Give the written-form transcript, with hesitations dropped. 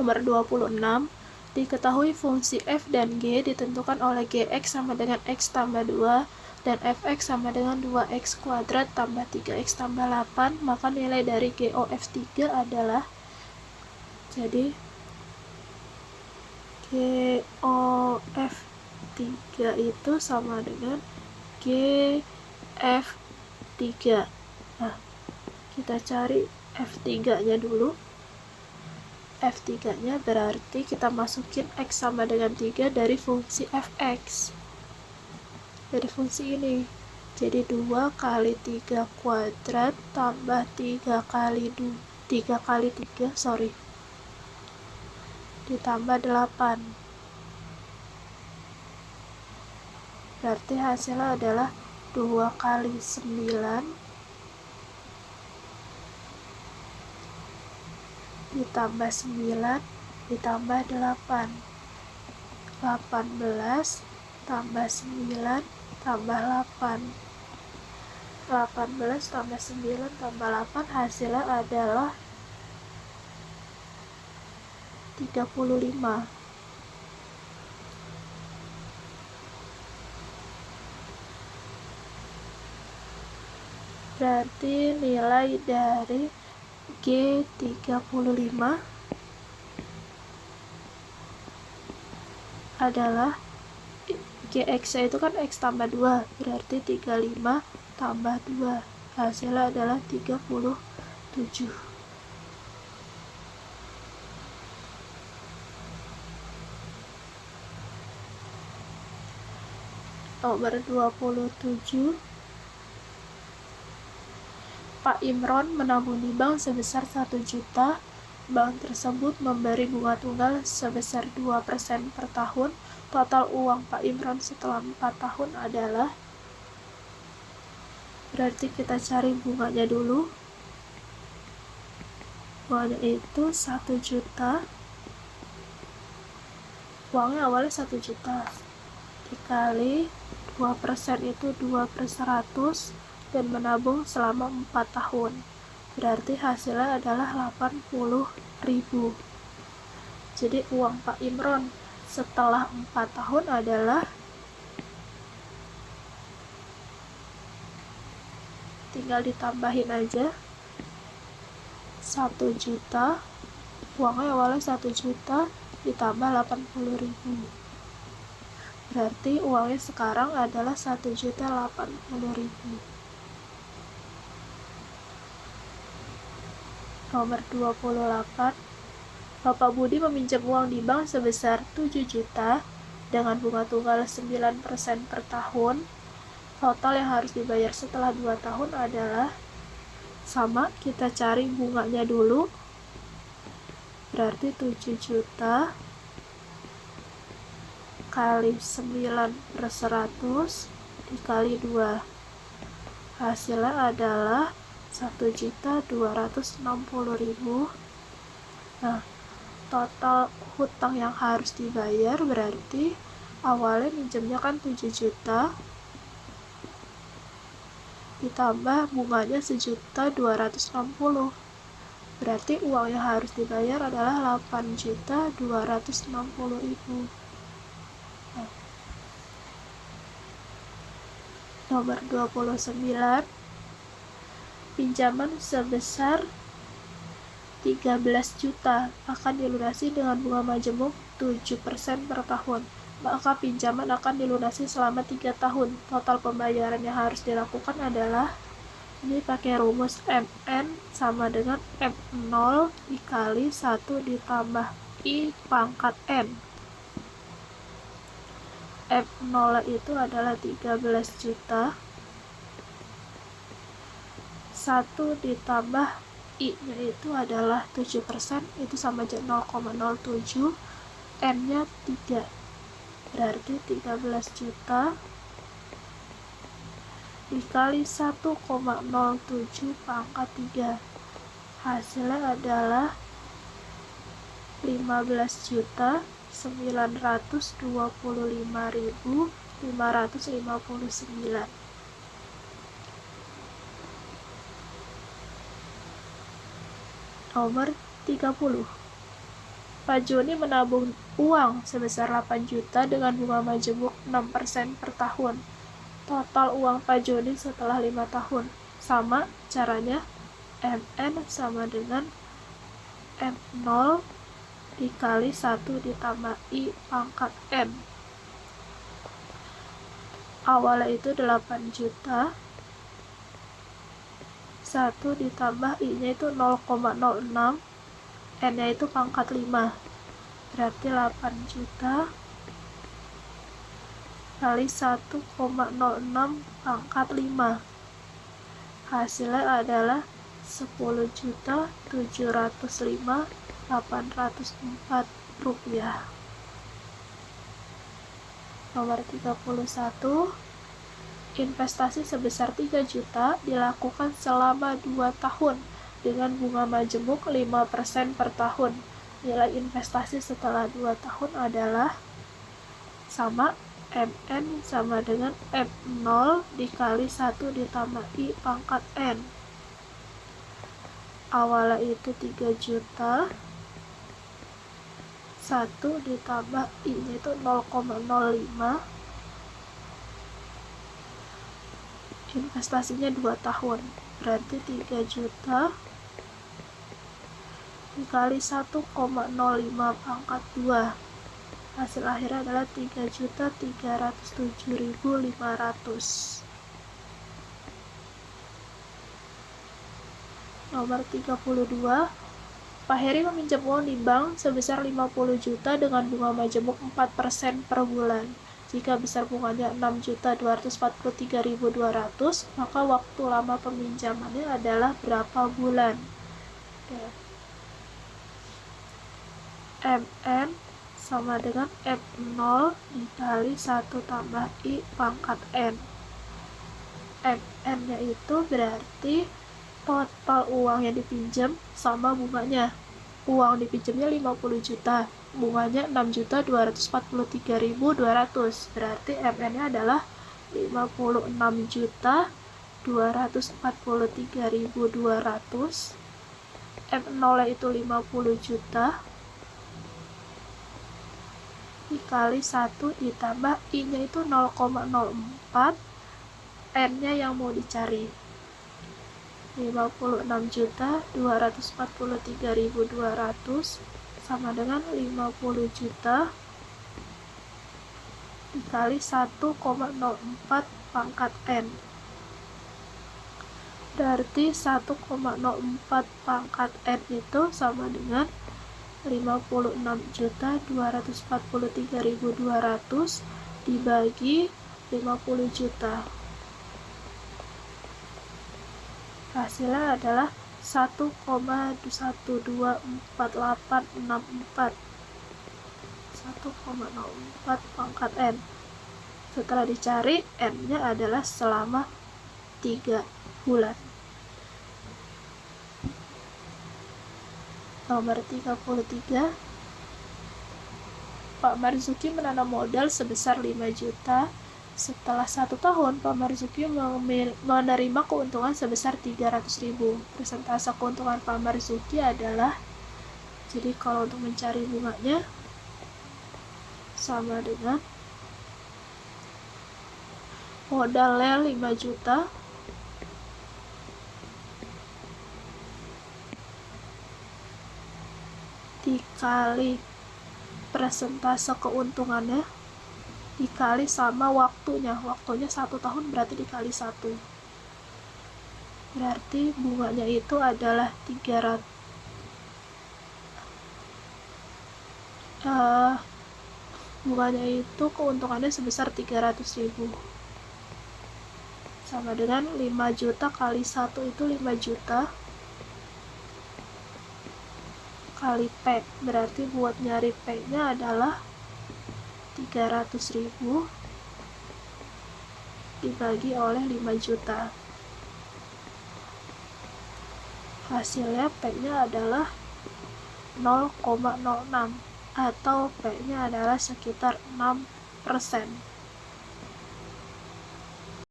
Nomor 26. Diketahui fungsi f dan g ditentukan oleh gx sama dengan x tambah 2 dan fx sama dengan 2x kuadrat tambah 3x tambah 8, maka nilai dari GOF3 adalah, jadi GOF3 itu sama dengan GF3. Nah, kita cari F3 nya dulu. F3 nya berarti kita masukin X sama dengan 3 dari fungsi Fx, dari fungsi ini. Jadi 2 kali 3 kuadrat tambah 3 kali 3 ditambah 8. Berarti hasilnya adalah 2 kali 9 ditambah 9 ditambah 8. 18 tambah 9 tambah 8. 18 tambah 9 tambah 8 hasilnya adalah 35. Berarti nilai dari G35 adalah Gx itu kan X tambah 2, berarti 35 tambah 2, hasilnya adalah 37. Nomor 27. Pak Imron menabung di bank sebesar 1 juta. Bank tersebut memberi bunga tunggal sebesar 2% per tahun. Total uang Pak Imron setelah 4 tahun adalah, berarti kita cari bunganya dulu. Bunganya itu 1 juta. Uangnya awalnya 1 juta. Dikali 2% itu 2/100 dan menabung selama 4 tahun. Berarti hasilnya adalah 80.000. Jadi uang Pak Imron setelah 4 tahun adalah, tinggal ditambahin aja, 1 juta. Uangnya awalnya 1 juta ditambah 80.000. Berarti uangnya sekarang adalah 1.080.000. Nomor 28. Bapak Budi meminjam uang di bank sebesar 7 juta dengan bunga tunggal 9% per tahun. Total yang harus dibayar setelah 2 tahun adalah, sama, kita cari bunganya dulu. Berarti 7 juta kali 9/100 dikali 2. Hasilnya adalah 1.260.000. Nah, total hutang yang harus dibayar berarti awalnya minjemnya kan 7 juta ditambah bunganya 1.260. Berarti uang yang harus dibayar adalah 8.260.000. Nomor 29. Pinjaman sebesar 13 juta akan dilunasi dengan bunga majemuk 7% per tahun. Maka pinjaman akan dilunasi selama 3 tahun. Total pembayaran yang harus dilakukan adalah, ini pakai rumus MN sama dengan M0 dikali 1 ditambah I pangkat N. M0 itu adalah 13 juta. 1 ditambah I-nya itu adalah 7%, itu sama aja 0,07. N-nya 3. Berarti 13 juta dikali 1,07 pangkat 3. Hasilnya adalah 15.925.559. Nomor 30. Pak Joni menabung uang sebesar 8 juta dengan bunga majemuk 6% per tahun. Total uang Pak Joni setelah 5 tahun. Sama caranya, MN sama dengan M0 dikali 1 ditambah I pangkat N. Awalnya itu 8 juta. 1 ditambah I-nya itu 0,06. N-nya itu pangkat 5. Berarti 8 juta kali 1,06 pangkat 5. Hasilnya adalah 10.705.804 rupiah. Nomor 31, investasi sebesar 3 juta dilakukan selama 2 tahun dengan bunga majemuk 5% per tahun. Nilai investasi setelah 2 tahun adalah sama MN sama dengan M0 dikali 1 ditambah I pangkat N. Awalnya itu 3 juta. 1 ditambah I-nya itu 0,05. Investasinya 2 tahun. Berarti 3 juta dikali 1,05 pangkat 2. Hasil akhirnya adalah 3.307.500. Nomor 32, Pak Heri meminjam uang di bank sebesar 50 juta dengan bunga majemuk 4% per bulan. Jika besar bunganya 6.243.200, maka waktu lama peminjamannya adalah berapa bulan? MN sama dengan M0 dikali 1 tambah I pangkat N. MN-nya itu berarti total uang yang dipinjam sama bunganya. Uang dipinjamnya 50 juta, bunganya 6.243.200. Berarti MN-nya adalah 56.243.200. M0 itu 50 juta dikali 1 ditambah I-nya itu 0,04. N-nya yang mau dicari 56.243.200 sama dengan 50 juta dikali 1,04 pangkat N. Berarti 1,04 pangkat N itu sama dengan 56.243.200 dibagi 50 juta. Hasilnya adalah 1,124864. 1,04 pangkat N. Setelah dicari, N-nya adalah selama 3 bulan. Nomor 33, Pak Marzuki menanam modal sebesar 5 juta. Setelah 1 tahun, Pak Marzuki menerima keuntungan sebesar 300.000. Persentase keuntungan Pak Marzuki adalah, jadi kalau untuk mencari bunganya sama dengan modalnya 5 juta dikali persentase keuntungannya dikali sama waktunya 1 tahun, berarti dikali 1. Berarti bunganya itu adalah 300. Bunganya itu keuntungannya sebesar 300.000. Sama dengan 5 juta kali 1 itu 5 juta kali P. Berarti buat nyari P-nya adalah 300.000 dibagi oleh 5 juta. Hasilnya P-nya adalah 0,06 atau P-nya adalah sekitar 6%.